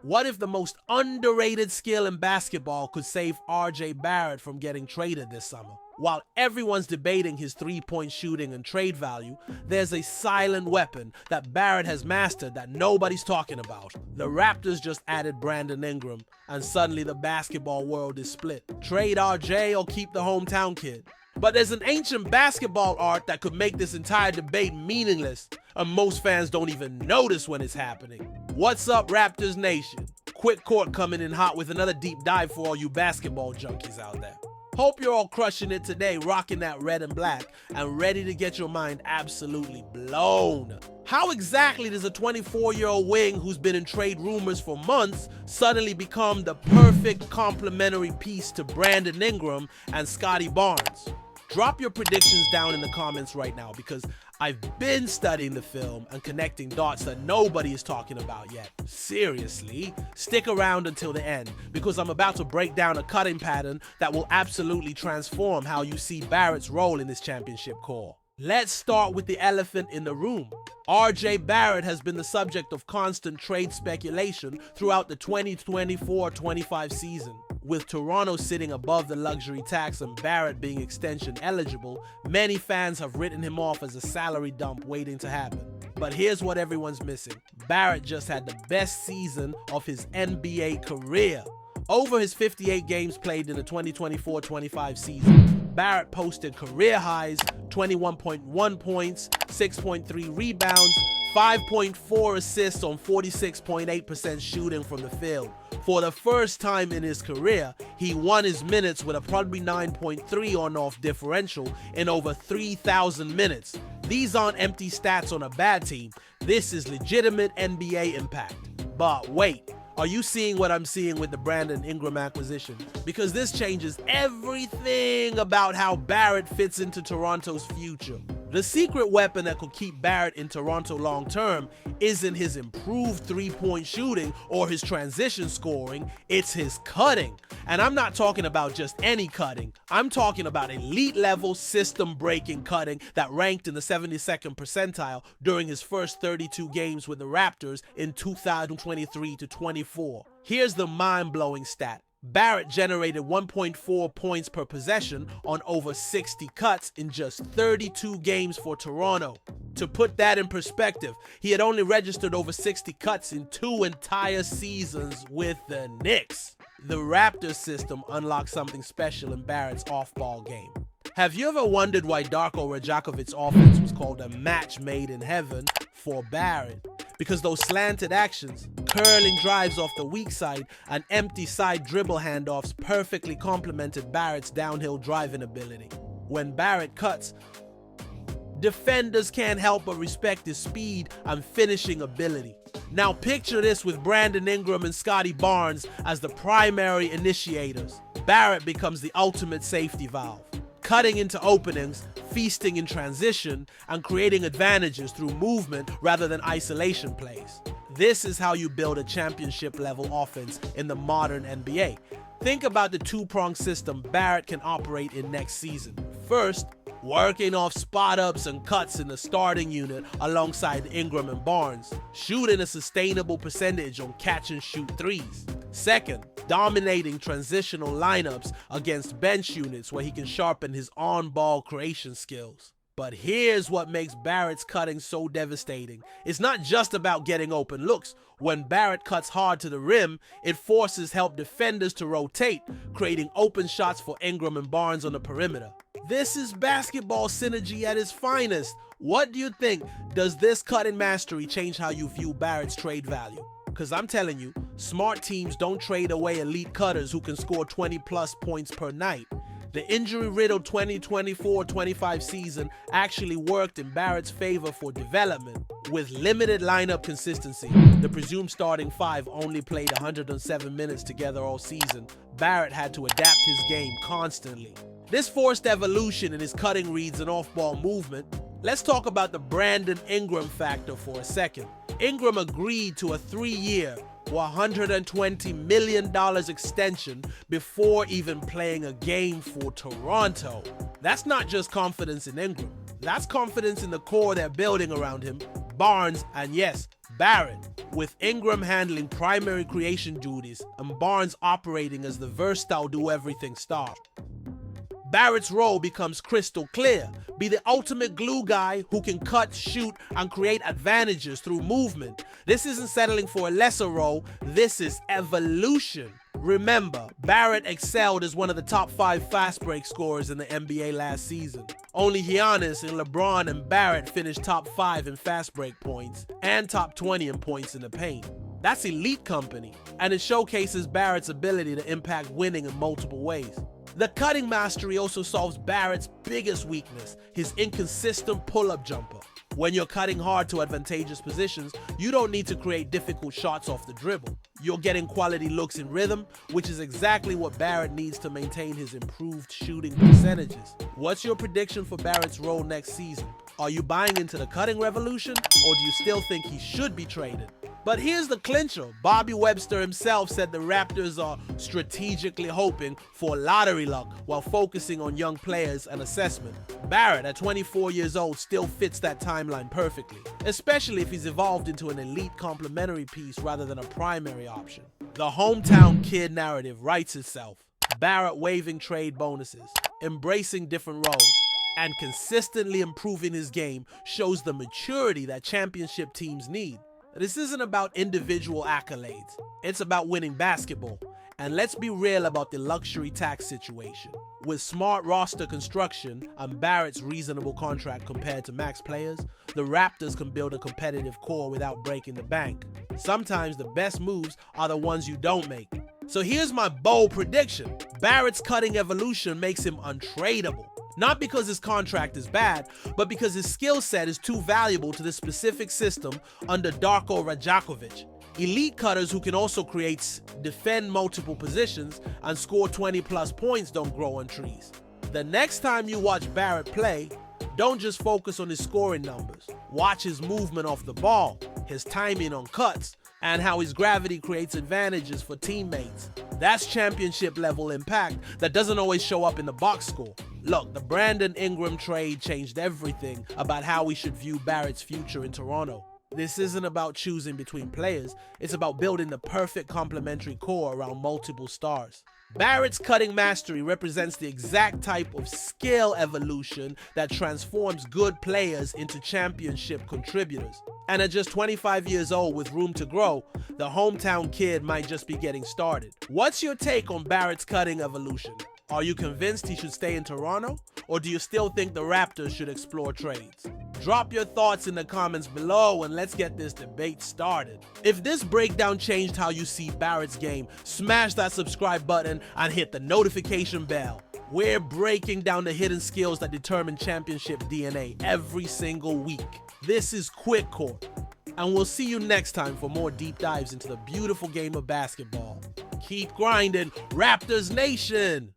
What if the most underrated skill in basketball could save RJ Barrett from getting traded this summer? While everyone's debating his three-point shooting and trade value, there's a silent weapon that Barrett has mastered that nobody's talking about. The Raptors just added Brandon Ingram, and suddenly the basketball world is split. Trade RJ or keep the hometown kid? But there's an ancient basketball art that could make this entire debate meaningless, and most fans don't even notice when it's happening. What's up, Raptors Nation? Quick Court coming in hot with another deep dive for all you basketball junkies out there. Hope you're all crushing it today, rocking that red and black, and ready to get your mind absolutely blown. How exactly does a 24-year-old wing who's been in trade rumors for months suddenly become the perfect complementary piece to Brandon Ingram and Scottie Barnes? Drop your predictions down in the comments right now, because I've been studying the film and connecting dots that nobody is talking about yet. Seriously, stick around until the end, because I'm about to break down a cutting pattern that will absolutely transform how you see Barrett's role in this championship core. Let's start with the elephant in the room. RJ Barrett has been the subject of constant trade speculation throughout the 2024-25 season. With Toronto sitting above the luxury tax and Barrett being extension eligible, many fans have written him off as a salary dump waiting to happen. But here's what everyone's missing. Barrett just had the best season of his NBA career. Over his 58 games played in the 2024-25 season, Barrett posted career highs, 21.1 points, 6.3 rebounds, 5.4 assists on 46.8% shooting from the field. For the first time in his career, he won his minutes with a probably 9.3 on-off differential in over 3,000 minutes. These aren't empty stats on a bad team. This is legitimate NBA impact. But wait, are you seeing what I'm seeing with the Brandon Ingram acquisition? Because this changes everything about how Barrett fits into Toronto's future. The secret weapon that could keep Barrett in Toronto long term isn't his improved three-point shooting or his transition scoring, it's his cutting. And I'm not talking about just any cutting. I'm talking about elite-level system-breaking cutting that ranked in the 72nd percentile during his first 32 games with the Raptors in 2023-24. Here's the mind-blowing stat. Barrett generated 1.4 points per possession on over 60 cuts in just 32 games for Toronto. To put that in perspective, he had only registered over 60 cuts in 2 entire seasons with the Knicks. The Raptors system unlocked something special in Barrett's off-ball game. Have you ever wondered why Darko Rajakovic's offense was called a match made in heaven for Barrett? Because those slanted actions, curling drives off the weak side, and empty side dribble handoffs perfectly complemented Barrett's downhill driving ability. When Barrett cuts, defenders can't help but respect his speed and finishing ability. Now picture this with Brandon Ingram and Scottie Barnes as the primary initiators. Barrett becomes the ultimate safety valve, cutting into openings, feasting in transition, and creating advantages through movement rather than isolation plays. This is how you build a championship-level offense in the modern NBA. Think about the two-pronged system Barrett can operate in next season. First, working off spot-ups and cuts in the starting unit alongside Ingram and Barnes, shooting a sustainable percentage on catch-and-shoot threes. Second, dominating transitional lineups against bench units where he can sharpen his on-ball creation skills. But here's what makes Barrett's cutting so devastating. It's not just about getting open looks. When Barrett cuts hard to the rim, it forces help defenders to rotate, creating open shots for Ingram and Barnes on the perimeter. This is basketball synergy at its finest. What do you think? Does this cutting mastery change how you view Barrett's trade value? Because I'm telling you, smart teams don't trade away elite cutters who can score 20+ points per night. The injury-riddled 2024-25 season actually worked in Barrett's favor for development. With limited lineup consistency, the presumed starting five only played 107 minutes together all season. Barrett had to adapt his game constantly. This forced evolution in his cutting reads and off-ball movement. Let's talk about the Brandon Ingram factor for a second. Ingram agreed to a 3-year, $120 million extension before even playing a game for Toronto. That's not just confidence in Ingram. That's confidence in the core they're building around him, Barnes, and yes, Barrett, with Ingram handling primary creation duties and Barnes operating as the versatile do-everything star. Barrett's role becomes crystal clear: be the ultimate glue guy who can cut, shoot, and create advantages through movement. This isn't settling for a lesser role, this is evolution. Remember, Barrett excelled as one of the top 5 fast break scorers in the NBA last season. Only Giannis and LeBron and Barrett finished top 5 in fast break points and top 20 in points in the paint. That's elite company, and it showcases Barrett's ability to impact winning in multiple ways. The cutting mastery also solves Barrett's biggest weakness, his inconsistent pull-up jumper. When you're cutting hard to advantageous positions, you don't need to create difficult shots off the dribble. You're getting quality looks in rhythm, which is exactly what Barrett needs to maintain his improved shooting percentages. What's your prediction for Barrett's role next season? Are you buying into the cutting revolution, or do you still think he should be traded? But here's the clincher. Bobby Webster himself said the Raptors are strategically hoping for lottery luck while focusing on young players and assessment. Barrett, at 24 years old, still fits that timeline perfectly, especially if he's evolved into an elite complementary piece rather than a primary option. The hometown kid narrative writes itself. Barrett waiving trade bonuses, embracing different roles, and consistently improving his game shows the maturity that championship teams need. This isn't about individual accolades, it's about winning basketball. And let's be real about the luxury tax situation. With smart roster construction and Barrett's reasonable contract compared to max players, the Raptors can build a competitive core without breaking the bank. Sometimes the best moves are the ones you don't make. So here's my bold prediction. Barrett's cutting evolution makes him untradeable. Not because his contract is bad, but because his skill set is too valuable to this specific system under Darko Rajakovic. Elite cutters who can also create, defend multiple positions, and score 20+ points don't grow on trees. The next time you watch Barrett play, don't just focus on his scoring numbers. Watch his movement off the ball, his timing on cuts, and how his gravity creates advantages for teammates. That's championship level impact that doesn't always show up in the box score. Look, the Brandon Ingram trade changed everything about how we should view Barrett's future in Toronto. This isn't about choosing between players, it's about building the perfect complementary core around multiple stars. Barrett's cutting mastery represents the exact type of skill evolution that transforms good players into championship contributors. And at just 25 years old with room to grow, the hometown kid might just be getting started. What's your take on Barrett's cutting evolution? Are you convinced he should stay in Toronto? Or do you still think the Raptors should explore trades? Drop your thoughts in the comments below and let's get this debate started. If this breakdown changed how you see Barrett's game, smash that subscribe button and hit the notification bell. We're breaking down the hidden skills that determine championship DNA every single week. This is Quick Court, and we'll see you next time for more deep dives into the beautiful game of basketball. Keep grinding, Raptors Nation!